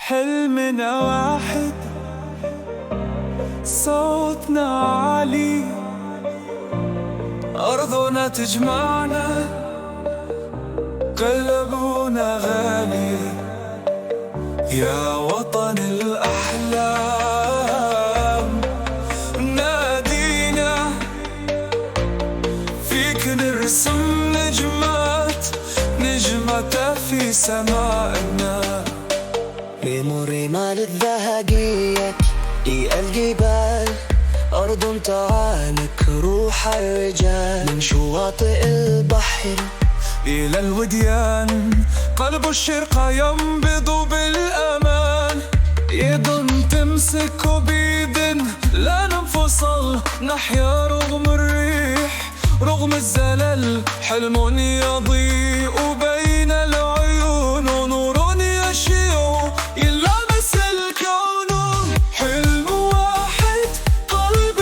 حلمنا واحد، صوتنا عالي، أرضنا تجمعنا، قلبنا غالي. يا وطن الأحلام نادينا، فيك نرسم نجمات، نجمة في سمائنا. بمرنا للذهقية الجبال، أرض تعانق روح الرجال. من شواطئ البحر إلى الوديان، قلب الشرقة ينبض بالأمان. يد تمسك بيد لا ننفصل، نحيا رغم الريح رغم الزلل. حلم يضيء بين العيون، ونور يشيع يلامس الكون. حلم واحد، قلب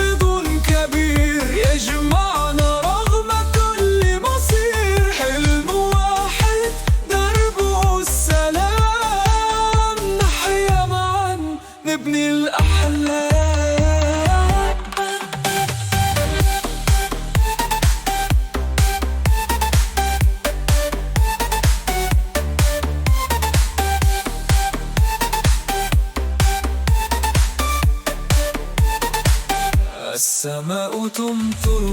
كبير يجمعنا رغم كل مصير. حلم واحد، دربه السلام، نحيا معا نبني الأحلام. السماء تمطر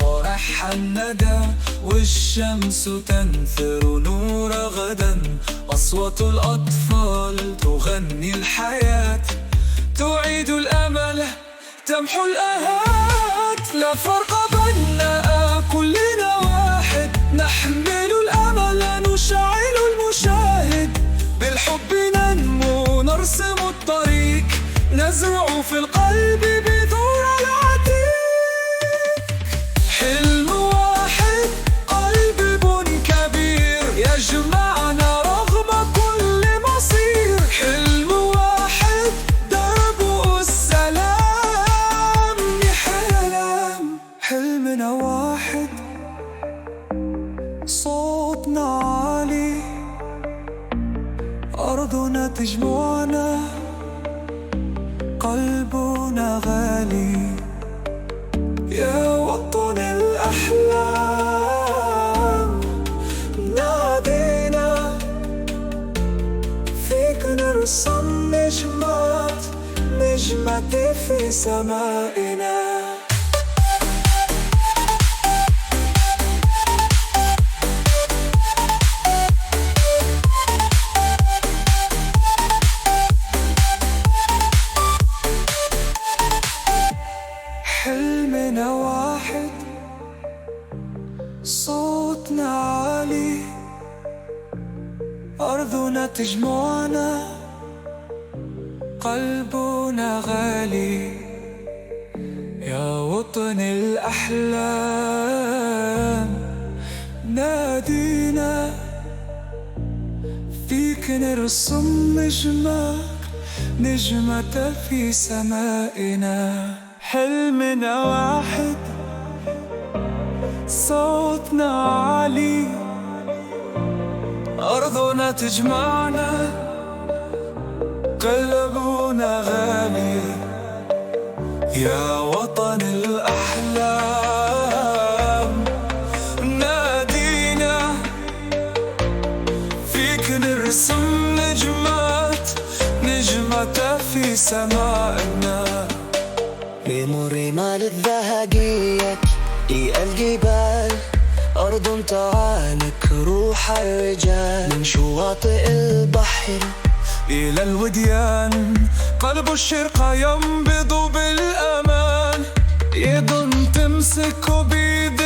فرح الندى، والشمس تنثر نور غدا. أصوات الأطفال تغني الحياة، تعيد الأمل، تمحو الآهات. لا فرق بيننا، كلنا واحد، نحمل الأمل، نشعل المشاهد. بالحب ننمو، نرسم الطريق، نزرع في القلب بذور العتيق. حلم واحد، قلب كبير يجمعنا رغم كل مصير. حلم واحد، دربه السلام، حلم. حلمنا واحد، صوتنا عالي، أرضنا تجمعنا، قلبنا غالي. يا وطن الأحلام نادينا، فيك نرسم نجمات، نجمة في سمائنا. حلمنا واحد، صوتنا عالي، أرضنا تجمعنا، قلبنا غالي. يا وطن الأحلام نادينا، فيك نرسم نجمة، نجمة في سمائنا. حلمنا واحد، صوتنا عالي، أرضنا تجمعنا، قلبنا غالي. يا وطن الأحلام نادينا، فيك نرسم نجمات، نجمة في سمائنا. بمرنا للذهقية الجبال، أرض تعانق روح الرجال. من شواطئ البحر إلى الوديان، قلب الشرقة ينبض بالأمان. يد تمسك بيد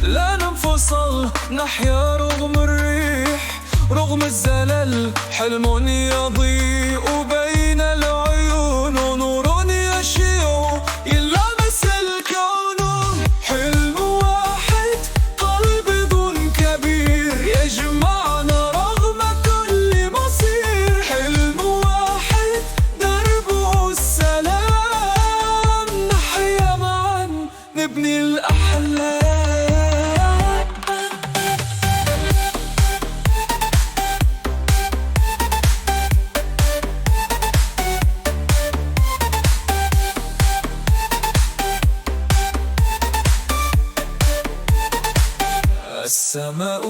لا ننفصل، نحيا رغم الريح رغم الزلل. حلم يضيء بين العيون، ونور يشيع يلامس الكون. حلم واحد، قلب كبير يجمعنا رغم كل مصير. حلم واحد، دربه السلام، نحيا معا نبني الأحلام.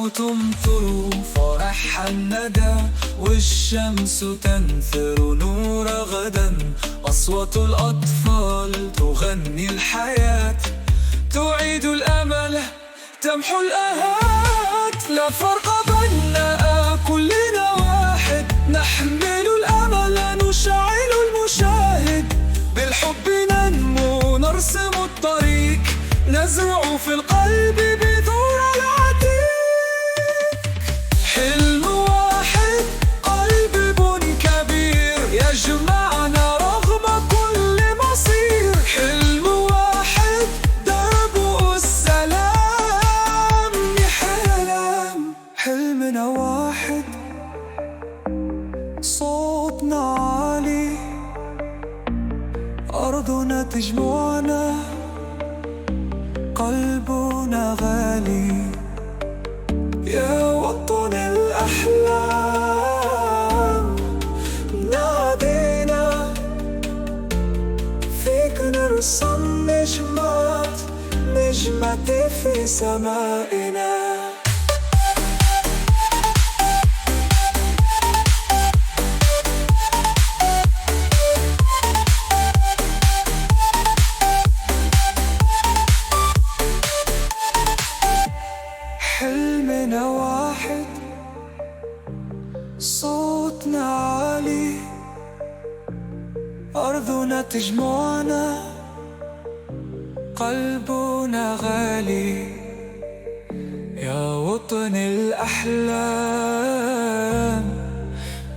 تمطر فرح الندى والشمس تنثر نور غدا. أصوات الأطفال تغني الحياة، تعيد الأمل، تمحو الآهات. لا فرق بيننا، كلنا واحد، نحمل الأمل، نشعل المشاهد. بالحب ننمو، نرسم الطريق، نزرع في القلب بذور العتيق. حلم واحد، قلب كبير، يجمعنا رغم كل مصير. حلم واحد، درب السلام نحلم. حلمنا واحد، صوتنا عالي، أرضنا تجمعنا، قلبنا غالي. يا وطن الأحلام نادينا، فيك نرسم نجمات، نجمة في سمائنا. حلمنا واحد، صوتنا عالي، أرضنا تجمعنا، قلبنا غالي. يا وطن الأحلام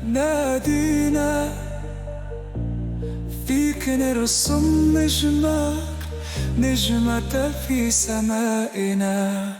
نادينا، فيك نرسم نجمة، نجمة في سمائنا.